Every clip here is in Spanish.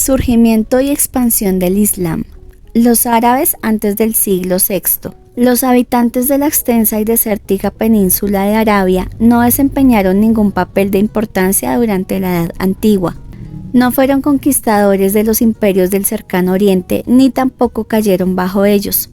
Surgimiento y expansión del Islam. Los árabes antes del siglo VI. Los habitantes de la extensa y desértica península de Arabia no desempeñaron ningún papel de importancia durante la Edad Antigua. No fueron conquistadores de los imperios del cercano oriente, ni tampoco cayeron bajo ellos.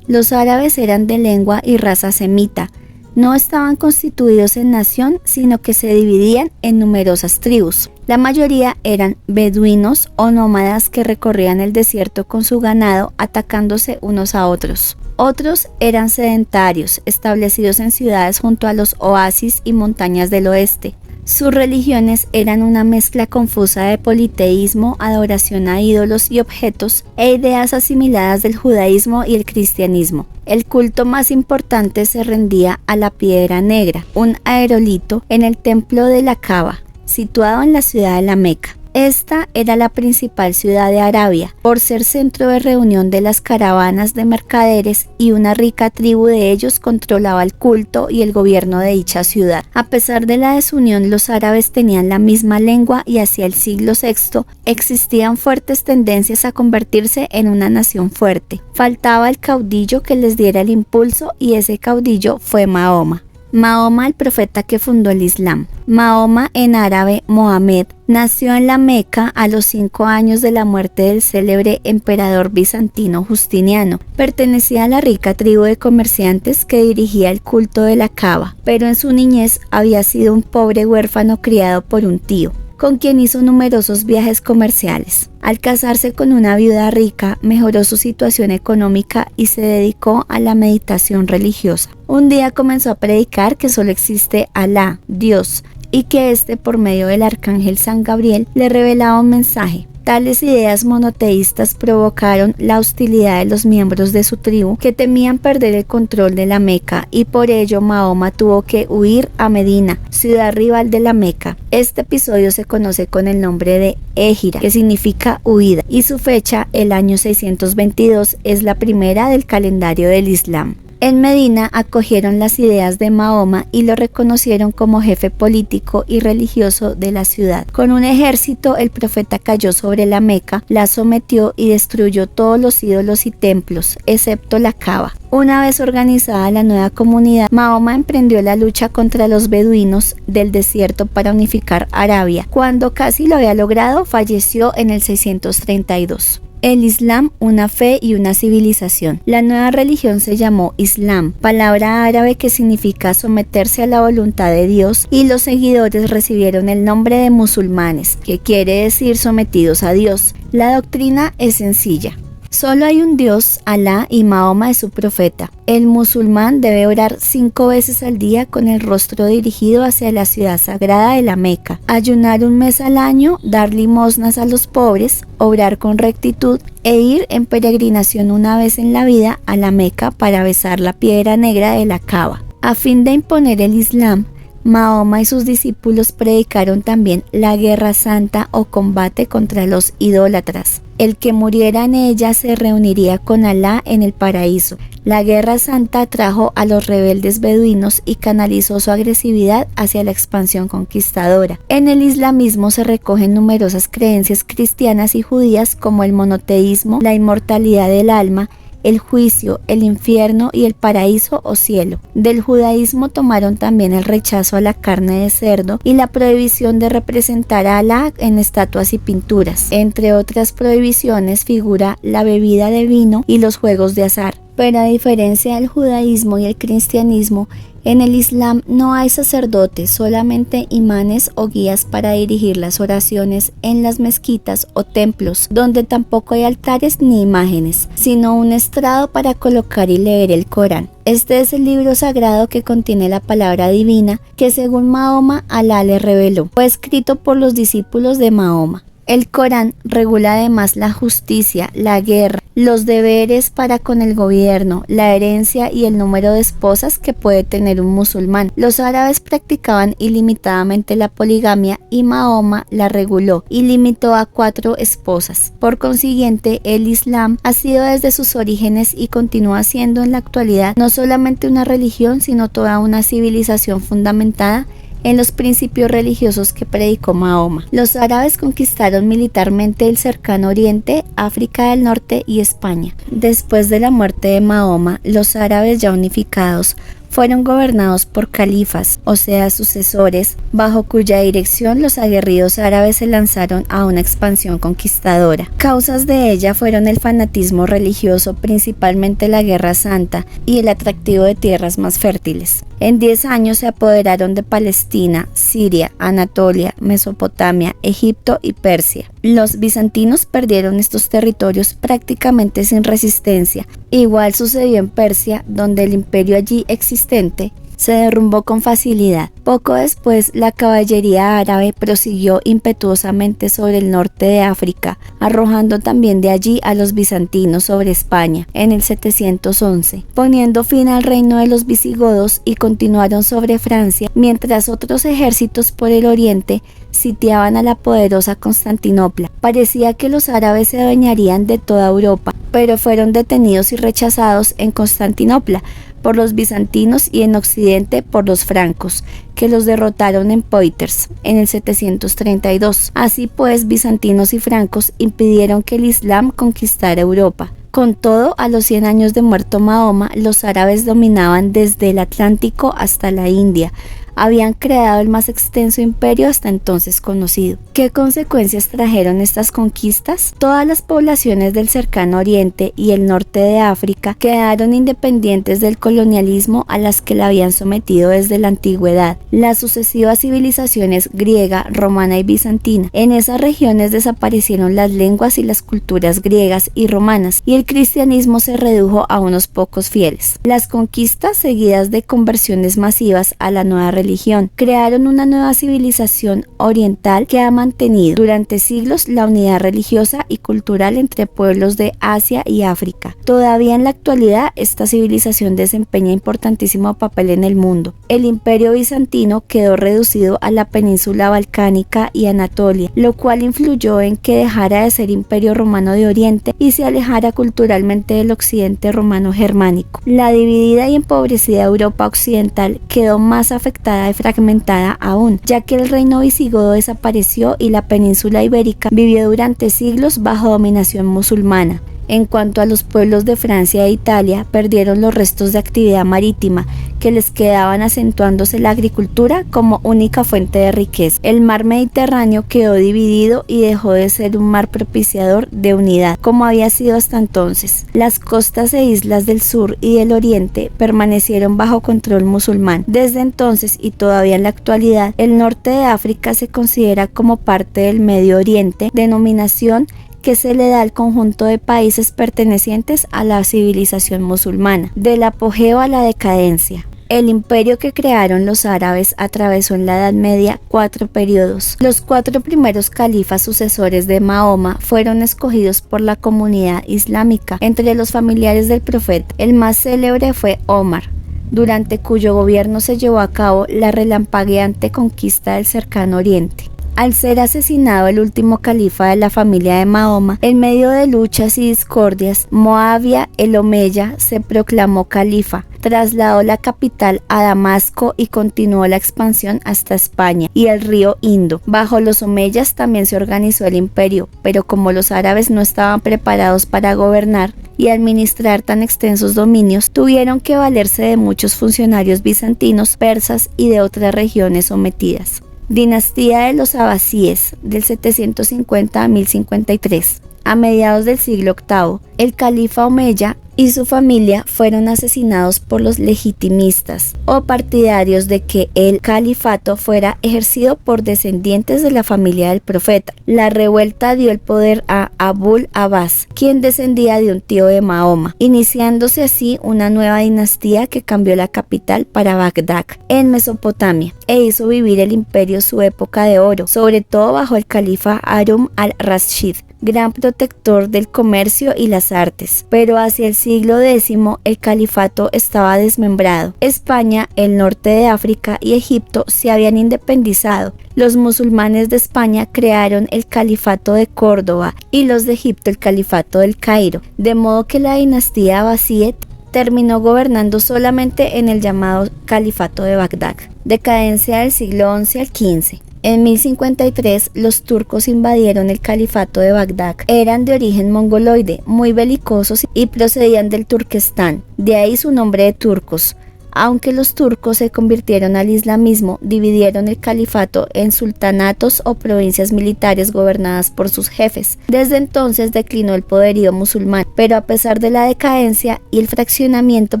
Los árabes eran de lengua y raza semita. No estaban constituidos en nación, sino que se dividían en numerosas tribus. La mayoría eran beduinos o nómadas que recorrían el desierto con su ganado, atacándose unos a otros. Otros eran sedentarios, establecidos en ciudades junto a los oasis y montañas del oeste. Sus religiones eran una mezcla confusa de politeísmo, adoración a ídolos y objetos, e ideas asimiladas del judaísmo y el cristianismo. El culto más importante se rendía a la piedra negra, un aerolito, en el templo de la Kaaba, situado en la ciudad de la Meca. Esta era la principal ciudad de Arabia, por ser centro de reunión de las caravanas de mercaderes, y una rica tribu de ellos controlaba el culto y el gobierno de dicha ciudad. A pesar de la desunión, los árabes tenían la misma lengua y hacia el siglo VI existían fuertes tendencias a convertirse en una nación fuerte. Faltaba el caudillo que les diera el impulso, y ese caudillo fue Mahoma. Mahoma, el profeta que fundó el Islam. Mahoma, en árabe Mohamed, nació en la Meca a los 5 años de la muerte del célebre emperador bizantino Justiniano. Pertenecía a la rica tribu de comerciantes que dirigía el culto de la Kaaba, pero en su niñez había sido un pobre huérfano criado por un tío, con quien hizo numerosos viajes comerciales. Al casarse con una viuda rica, mejoró su situación económica y se dedicó a la meditación religiosa. Un día comenzó a predicar que solo existe Alá, Dios, y que éste, por medio del arcángel San Gabriel, le revelaba un mensaje. Tales ideas monoteístas provocaron la hostilidad de los miembros de su tribu, que temían perder el control de la Meca, y por ello Mahoma tuvo que huir a Medina, ciudad rival de la Meca. Este episodio se conoce con el nombre de Égira, que significa huida, y su fecha, el año 622, es la primera del calendario del Islam. En Medina acogieron las ideas de Mahoma y lo reconocieron como jefe político y religioso de la ciudad. Con un ejército, el profeta cayó sobre la Meca, la sometió y destruyó todos los ídolos y templos, excepto la Kaaba. Una vez organizada la nueva comunidad, Mahoma emprendió la lucha contra los beduinos del desierto para unificar Arabia. Cuando casi lo había logrado, falleció en el 632. El Islam, una fe y una civilización. La nueva religión se llamó Islam, palabra árabe que significa someterse a la voluntad de Dios, y los seguidores recibieron el nombre de musulmanes, que quiere decir sometidos a Dios. La doctrina es sencilla. Solo hay un Dios, Alá, y Mahoma es su profeta. El musulmán debe orar 5 veces al día con el rostro dirigido hacia la ciudad sagrada de la Meca, ayunar 1 mes al año, dar limosnas a los pobres, obrar con rectitud e ir en peregrinación una vez en la vida a la Meca para besar la piedra negra de la Kaaba. A fin de imponer el Islam, Mahoma y sus discípulos predicaron también la guerra santa o combate contra los idólatras. El que muriera en ella se reuniría con Alá en el paraíso. La guerra santa atrajo a los rebeldes beduinos y canalizó su agresividad hacia la expansión conquistadora. En el islamismo se recogen numerosas creencias cristianas y judías como el monoteísmo, la inmortalidad del alma, el juicio, el infierno y el paraíso o cielo. Del judaísmo tomaron también el rechazo a la carne de cerdo y la prohibición de representar a Alá en estatuas y pinturas. Entre otras prohibiciones figura la bebida de vino y los juegos de azar. Pero a diferencia del judaísmo y el cristianismo, en el Islam no hay sacerdotes, solamente imanes o guías para dirigir las oraciones en las mezquitas o templos, donde tampoco hay altares ni imágenes, sino un estrado para colocar y leer el Corán. Este es el libro sagrado que contiene la palabra divina que, según Mahoma, Alá le reveló. Fue escrito por los discípulos de Mahoma. El Corán regula además la justicia, la guerra, los deberes para con el gobierno, la herencia y el número de esposas que puede tener un musulmán. Los árabes practicaban ilimitadamente la poligamia y Mahoma la reguló y limitó a 4 esposas. Por consiguiente, el Islam ha sido desde sus orígenes y continúa siendo en la actualidad no solamente una religión, sino toda una civilización fundamentada en los principios religiosos que predicó Mahoma. Los árabes conquistaron militarmente el cercano Oriente, África del Norte y España. Después de la muerte de Mahoma, los árabes ya unificados fueron gobernados por califas, o sea, sucesores, bajo cuya dirección los aguerridos árabes se lanzaron a una expansión conquistadora. Causas de ella fueron el fanatismo religioso, principalmente la Guerra Santa, y el atractivo de tierras más fértiles. En 10 años se apoderaron de Palestina, Siria, Anatolia, Mesopotamia, Egipto y Persia. Los bizantinos perdieron estos territorios prácticamente sin resistencia. Igual sucedió en Persia, donde el imperio allí existente se derrumbó con facilidad. Poco después, la caballería árabe prosiguió impetuosamente sobre el norte de África, arrojando también de allí a los bizantinos sobre España en el 711, poniendo fin al reino de los visigodos, y continuaron sobre Francia, mientras otros ejércitos por el oriente sitiaban a la poderosa Constantinopla. Parecía que los árabes se adueñarían de toda Europa, pero fueron detenidos y rechazados en Constantinopla por los bizantinos y en Occidente por los francos, que los derrotaron en Poitiers en el 732. Así pues, bizantinos y francos impidieron que el Islam conquistara Europa. Con todo, a los 100 años de muerto Mahoma, los árabes dominaban desde el Atlántico hasta la India. Habían creado el más extenso imperio hasta entonces conocido. ¿Qué consecuencias trajeron estas conquistas? Todas las poblaciones del cercano Oriente y el norte de África quedaron independientes del colonialismo a las que la habían sometido desde la antigüedad. Las sucesivas civilizaciones griega, romana y bizantina. En esas regiones desaparecieron las lenguas y las culturas griegas y romanas, y el cristianismo se redujo a unos pocos fieles. Las conquistas, seguidas de conversiones masivas a la nueva religión, crearon una nueva civilización oriental que ha mantenido durante siglos la unidad religiosa y cultural entre pueblos de Asia y África. Todavía en la actualidad, esta civilización desempeña importantísimo papel en el mundo. El imperio bizantino quedó reducido a la península balcánica y Anatolia, lo cual influyó en que dejara de ser imperio romano de Oriente y se alejara culturalmente del occidente romano germánico. La dividida y empobrecida Europa occidental quedó más afectada y fragmentada aún, ya que el reino visigodo desapareció y la península ibérica vivió durante siglos bajo dominación musulmana. En cuanto a los pueblos de Francia e Italia, perdieron los restos de actividad marítima que les quedaban, acentuándose la agricultura como única fuente de riqueza. El mar Mediterráneo quedó dividido y dejó de ser un mar propiciador de unidad, como había sido hasta entonces. Las costas e islas del sur y del oriente permanecieron bajo control musulmán. Desde entonces y todavía en la actualidad, el norte de África se considera como parte del Medio Oriente, denominación que se le da al conjunto de países pertenecientes a la civilización musulmana, del apogeo a la decadencia. El imperio que crearon los árabes atravesó en la Edad Media 4 periodos. Los 4 primeros califas sucesores de Mahoma fueron escogidos por la comunidad islámica entre los familiares del profeta. El más célebre fue Omar, durante cuyo gobierno se llevó a cabo la relampagueante conquista del cercano Oriente. Al ser asesinado el último califa de la familia de Mahoma, en medio de luchas y discordias, Moavia el Omeya se proclamó califa, trasladó la capital a Damasco y continuó la expansión hasta España y el río Indo. Bajo los omeyas también se organizó el imperio, pero como los árabes no estaban preparados para gobernar y administrar tan extensos dominios, tuvieron que valerse de muchos funcionarios bizantinos, persas y de otras regiones sometidas. Dinastía de los Abasíes, del 750 a 1053. A mediados del siglo VIII, el califa Omeya y su familia fueron asesinados por los legitimistas o partidarios de que el califato fuera ejercido por descendientes de la familia del profeta. La revuelta dio el poder a Abul Abbas, quien descendía de un tío de Mahoma, iniciándose así una nueva dinastía que cambió la capital para Bagdad, en Mesopotamia, e hizo vivir el imperio su época de oro, sobre todo bajo el califa Harun al-Rashid, gran protector del comercio y las artes, pero hacia el siglo X el califato estaba desmembrado. España, el norte de África y Egipto se habían independizado. Los musulmanes de España crearon el califato de Córdoba y los de Egipto el califato del Cairo, de modo que la dinastía Abbaside terminó gobernando solamente en el llamado califato de Bagdad. Decadencia del siglo XI al XV. En 1053, los turcos invadieron el califato de Bagdad. Eran de origen mongoloide, muy belicosos y procedían del Turquestán, de ahí su nombre de turcos. Aunque los turcos se convirtieron al islamismo, dividieron el califato en sultanatos o provincias militares gobernadas por sus jefes. Desde entonces declinó el poderío musulmán, pero a pesar de la decadencia y el fraccionamiento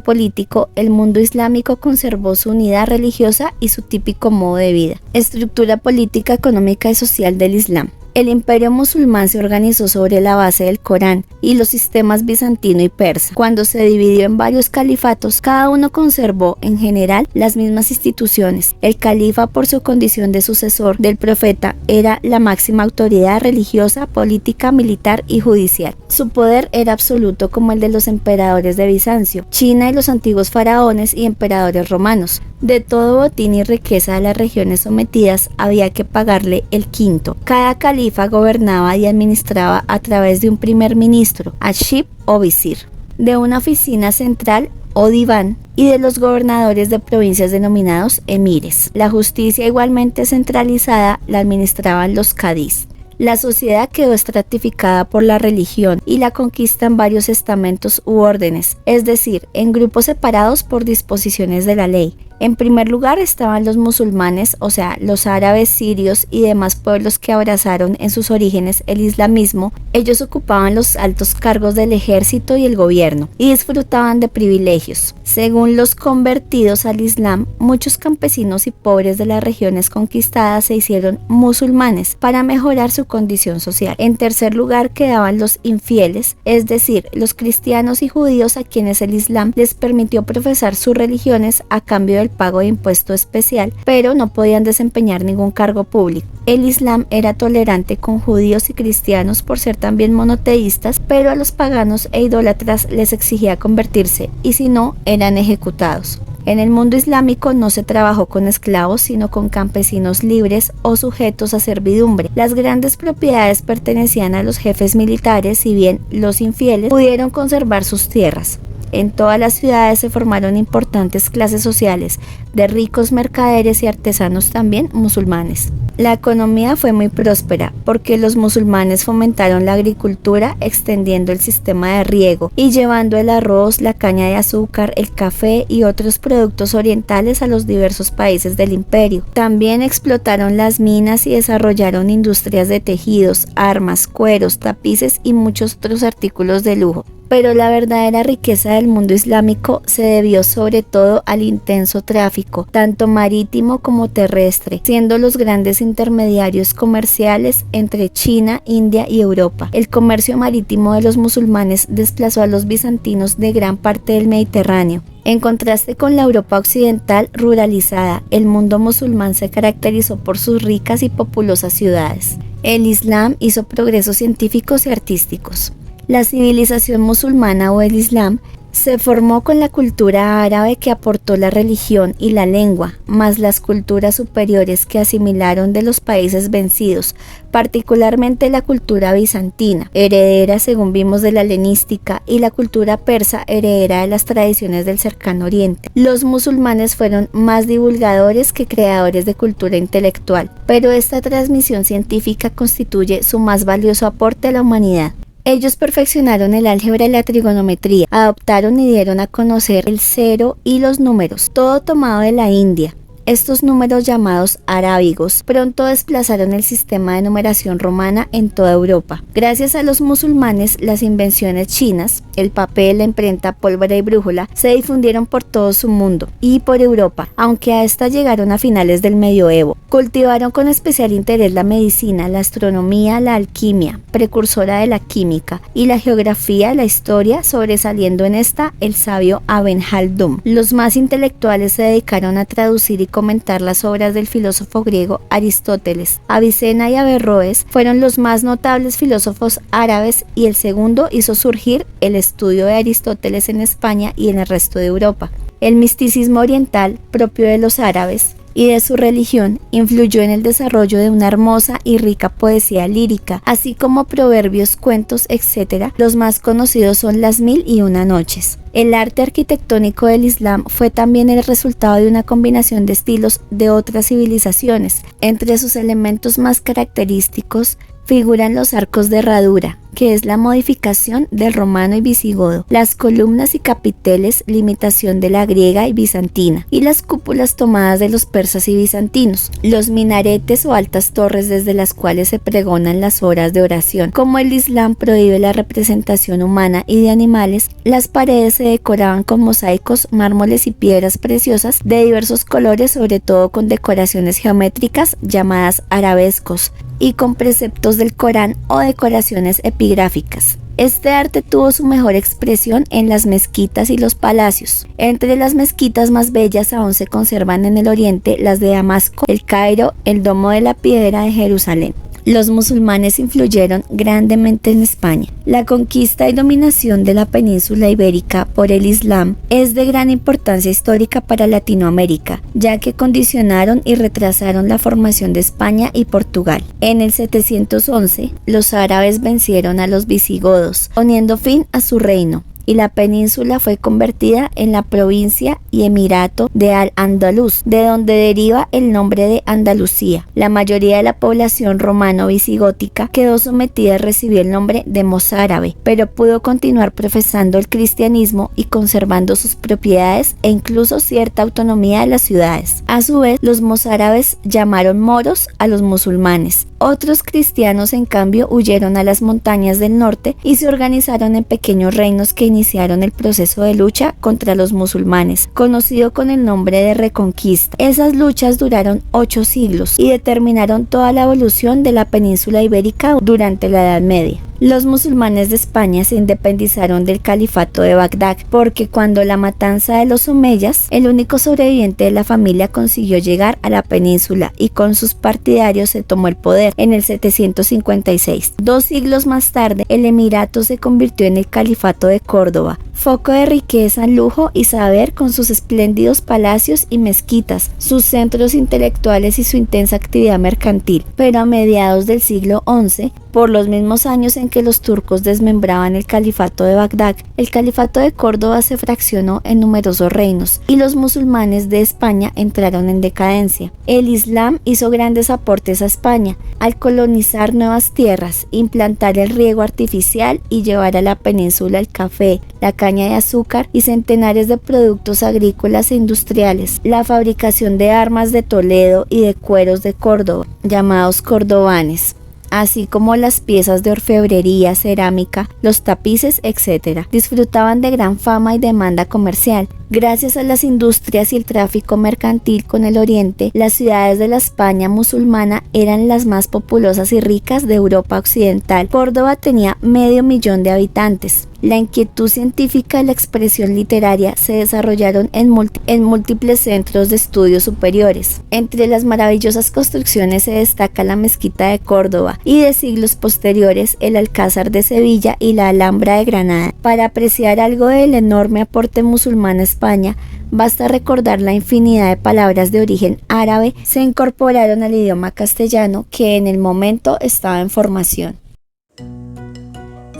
político, el mundo islámico conservó su unidad religiosa y su típico modo de vida. Estructura política, económica y social del Islam. El imperio musulmán se organizó sobre la base del Corán y los sistemas bizantino y persa. Cuando se dividió en varios califatos, cada uno conservó, en general, las mismas instituciones. El califa, por su condición de sucesor del profeta, era la máxima autoridad religiosa, política, militar y judicial. Su poder era absoluto como el de los emperadores de Bizancio, China y los antiguos faraones y emperadores romanos. De todo botín y riqueza de las regiones sometidas había que pagarle el quinto. Cada califa gobernaba y administraba a través de un primer ministro, ashib o visir, de una oficina central o diván y de los gobernadores de provincias denominados emires. La justicia, igualmente centralizada, la administraban los cadís. La sociedad quedó estratificada por la religión y la conquista en varios estamentos u órdenes, es decir, en grupos separados por disposiciones de la ley. En primer lugar estaban los musulmanes, o sea, los árabes, sirios y demás pueblos que abrazaron en sus orígenes el islamismo. Ellos ocupaban los altos cargos del ejército y el gobierno y disfrutaban de privilegios. Según los convertidos al Islam, muchos campesinos y pobres de las regiones conquistadas se hicieron musulmanes para mejorar su condición social. En tercer lugar quedaban los infieles, es decir, los cristianos y judíos a quienes el Islam les permitió profesar sus religiones a cambio del pago de impuesto especial, pero no podían desempeñar ningún cargo público. El Islam era tolerante con judíos y cristianos por ser también monoteístas, pero a los paganos e idólatras les exigía convertirse y si no, eran ejecutados. En el mundo islámico no se trabajó con esclavos, sino con campesinos libres o sujetos a servidumbre. Las grandes propiedades pertenecían a los jefes militares, si bien los infieles pudieron conservar sus tierras. En todas las ciudades se formaron importantes clases sociales, de ricos mercaderes y artesanos también musulmanes. La economía fue muy próspera porque los musulmanes fomentaron la agricultura extendiendo el sistema de riego y llevando el arroz, la caña de azúcar, el café y otros productos orientales a los diversos países del imperio. También explotaron las minas y desarrollaron industrias de tejidos, armas, cueros, tapices y muchos otros artículos de lujo. Pero la verdadera riqueza del mundo islámico se debió sobre todo al intenso tráfico, tanto marítimo como terrestre, siendo los grandes intermediarios comerciales entre China, India y Europa. El comercio marítimo de los musulmanes desplazó a los bizantinos de gran parte del Mediterráneo. En contraste con la Europa occidental ruralizada, el mundo musulmán se caracterizó por sus ricas y populosas ciudades. El Islam hizo progresos científicos y artísticos. La civilización musulmana o el Islam se formó con la cultura árabe que aportó la religión y la lengua, más las culturas superiores que asimilaron de los países vencidos, particularmente la cultura bizantina, heredera según vimos de la helenística, y la cultura persa, heredera de las tradiciones del cercano oriente. Los musulmanes fueron más divulgadores que creadores de cultura intelectual, pero esta transmisión científica constituye su más valioso aporte a la humanidad. Ellos perfeccionaron el álgebra y la trigonometría, adoptaron y dieron a conocer el cero y los números, todo tomado de la India. Estos números llamados arábigos pronto desplazaron el sistema de numeración romana en toda Europa. Gracias a los musulmanes, las invenciones chinas, el papel, la imprenta, pólvora y brújula, se difundieron por todo su mundo y por Europa, aunque a estas llegaron a finales del medioevo. Cultivaron con especial interés la medicina, la astronomía, la alquimia, precursora de la química, y la geografía, la historia, sobresaliendo en esta el sabio Ibn Khaldún. Los más intelectuales se dedicaron a traducir y comentar las obras del filósofo griego Aristóteles. Avicena y Averroes fueron los más notables filósofos árabes y el segundo hizo surgir el estudio de Aristóteles en España y en el resto de Europa. El misticismo oriental, propio de los árabes, y de su religión, influyó en el desarrollo de una hermosa y rica poesía lírica, así como proverbios, cuentos, etc. Los más conocidos son las 1001 noches. El arte arquitectónico del Islam fue también el resultado de una combinación de estilos de otras civilizaciones. Entre sus elementos más característicos figuran los arcos de herradura, que es la modificación del romano y visigodo, las columnas y capiteles, limitación de la griega y bizantina, y las cúpulas tomadas de los persas y bizantinos, los minaretes o altas torres desde las cuales se pregonan las horas de oración. Como el Islam prohíbe la representación humana y de animales, las paredes se decoraban con mosaicos, mármoles y piedras preciosas de diversos colores, sobre todo con decoraciones geométricas llamadas arabescos, y con preceptos del Corán o decoraciones epigráficas. Este arte tuvo su mejor expresión en las mezquitas y los palacios. Entre las mezquitas más bellas aún se conservan en el oriente las de Damasco, el Cairo, el Domo de la Piedra de Jerusalén. Los musulmanes influyeron grandemente en España. La conquista y dominación de la península ibérica por el Islam es de gran importancia histórica para Latinoamérica, ya que condicionaron y retrasaron la formación de España y Portugal. En el 711, los árabes vencieron a los visigodos, poniendo fin a su reino, y la península fue convertida en la provincia y emirato de Al-Ándalus, de donde deriva el nombre de Andalucía. La mayoría de la población romano-visigótica quedó sometida a recibir el nombre de mozárabe, pero pudo continuar profesando el cristianismo y conservando sus propiedades e incluso cierta autonomía de las ciudades. A su vez, los mozárabes llamaron moros a los musulmanes. Otros cristianos, en cambio, huyeron a las montañas del norte y se organizaron en pequeños reinos que iniciaron el proceso de lucha contra los musulmanes, conocido con el nombre de Reconquista. Esas luchas duraron 8 siglos y determinaron toda la evolución de la península ibérica durante la Edad Media. Los musulmanes de España se independizaron del califato de Bagdad, porque cuando la matanza de los omeyas, el único sobreviviente de la familia consiguió llegar a la península y con sus partidarios se tomó el poder en el 756. 2 siglos más tarde, el emirato se convirtió en el califato de Córdoba, foco de riqueza, lujo y saber, con sus espléndidos palacios y mezquitas, sus centros intelectuales y su intensa actividad mercantil. Pero a mediados del siglo XI, por los mismos años en que los turcos desmembraban el califato de Bagdad, el califato de Córdoba se fraccionó en numerosos reinos y los musulmanes de España entraron en decadencia. El Islam hizo grandes aportes a España al colonizar nuevas tierras, implantar el riego artificial y llevar a la península el café, la caña de azúcar y centenares de productos agrícolas e industriales, la fabricación de armas de Toledo y de cueros de Córdoba, llamados cordobanes, así como las piezas de orfebrería, cerámica, los tapices, etc. Disfrutaban de gran fama y demanda comercial. Gracias a las industrias y el tráfico mercantil con el Oriente, las ciudades de la España musulmana eran las más populosas y ricas de Europa occidental. Córdoba tenía 500.000 de habitantes. La inquietud científica y la expresión literaria se desarrollaron en múltiples centros de estudios superiores. Entre las maravillosas construcciones se destaca la mezquita de Córdoba y, de siglos posteriores, el Alcázar de Sevilla y la Alhambra de Granada. Para apreciar algo del enorme aporte musulmán a España, basta recordar la infinidad de palabras de origen árabe se incorporaron al idioma castellano que en el momento estaba en formación.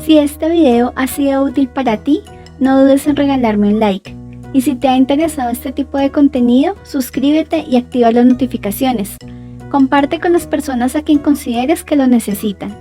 Si este video ha sido útil para ti, no dudes en regalarme un like. Y si te ha interesado este tipo de contenido, suscríbete y activa las notificaciones. Comparte con las personas a quien consideres que lo necesitan.